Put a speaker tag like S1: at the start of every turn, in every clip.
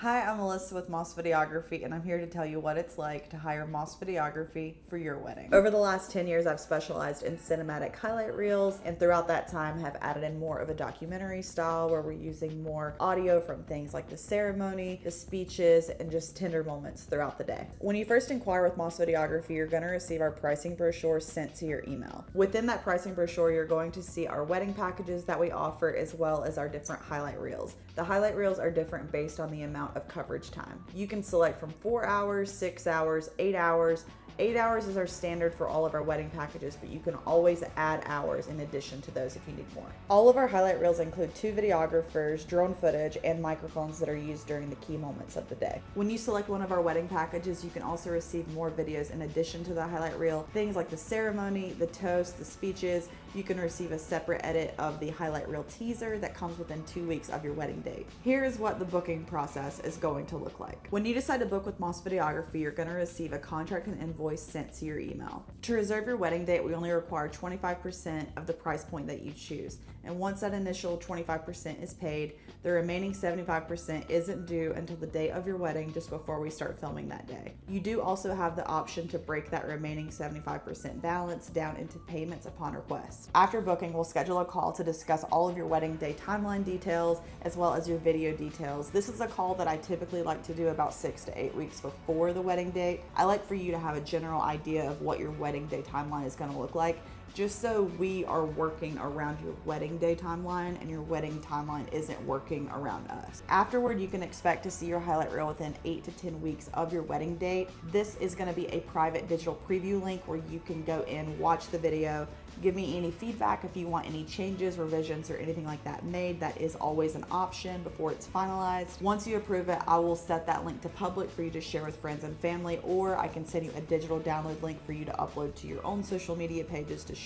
S1: Hi, I'm Melissa with Moss Videography, and I'm here to tell you what it's like to hire Moss Videography for your wedding. Over the last 10 years, I've specialized in cinematic highlight reels, and throughout that time have added in more of a documentary style where we're using more audio from things like the ceremony, the speeches, and just tender moments throughout the day. When you first inquire with Moss Videography, you're going to receive our pricing brochure sent to your email. Within that pricing brochure, you're going to see our wedding packages that we offer as well as our different highlight reels. The highlight reels are different based on the amount of coverage time. You can select from 4 hours, 6 hours, 8 hours. 8 hours is our standard for all of our wedding packages, but you can always add hours in addition to those if you need more. All of our highlight reels include 2 videographers, drone footage, and microphones that are used during the key moments of the day. When you select one of our wedding packages, you can also receive more videos in addition to the highlight reel. Things like the ceremony, the toast, the speeches. You can receive a separate edit of the highlight reel teaser that comes within 2 weeks of your wedding date. Here is what the booking process is going to look like. When you decide to book with Moss Videography, you're going to receive a contract and invoice sent to your email. To reserve your wedding date, we only require 25% of the price point that you choose. And once that initial 25% is paid, the remaining 75% isn't due until the day of your wedding, just before we start filming that day. You do also have the option to break that remaining 75% balance down into payments upon request. After booking, we'll schedule a call to discuss all of your wedding day timeline details as well as your video details. This is a call that I typically like to do about 6 to 8 weeks before the wedding date. I like for you to have a general idea of what your wedding day timeline is going to look like, just so we are working around your wedding day timeline and your wedding timeline isn't working around us. Afterward, you can expect to see your highlight reel within 8 to 10 weeks of your wedding date. This is going to be a private digital preview link where you can go in, watch the video, give me any feedback if you want any changes, revisions, or anything like that made. That is always an option before it's finalized. Once you approve it, I will set that link to public for you to share with friends and family, or I can send you a digital download link for you to upload to your own social media pages to share.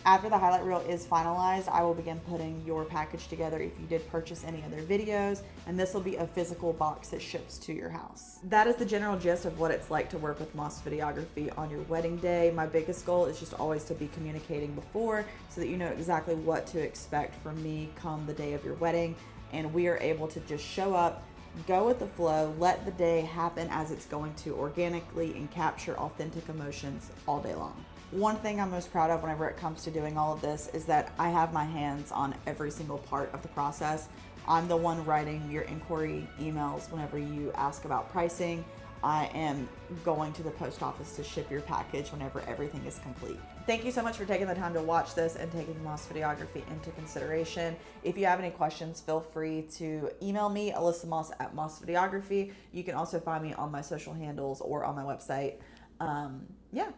S1: After the highlight reel is finalized, I will begin putting your package together if you did purchase any other videos, and this will be a physical box that ships to your house. That is the general gist of what it's like to work with Moss Videography on your wedding day. My biggest goal is just always to be communicating before so that you know exactly what to expect from me come the day of your wedding, and we are able to just show up, go with the flow, let the day happen as it's going to organically, and capture authentic emotions all day long. One thing I'm most proud of whenever it comes to doing all of this is that I have my hands on every single part of the process. I'm the one writing your inquiry emails whenever you ask about pricing. I am going to the post office to ship your package whenever everything is complete. Thank you so much for taking the time to watch this and taking Moss Videography into consideration. If you have any questions, feel free to email me, Alyssa Moss at Moss Videography. You can also find me on my social handles or on my website. Yeah.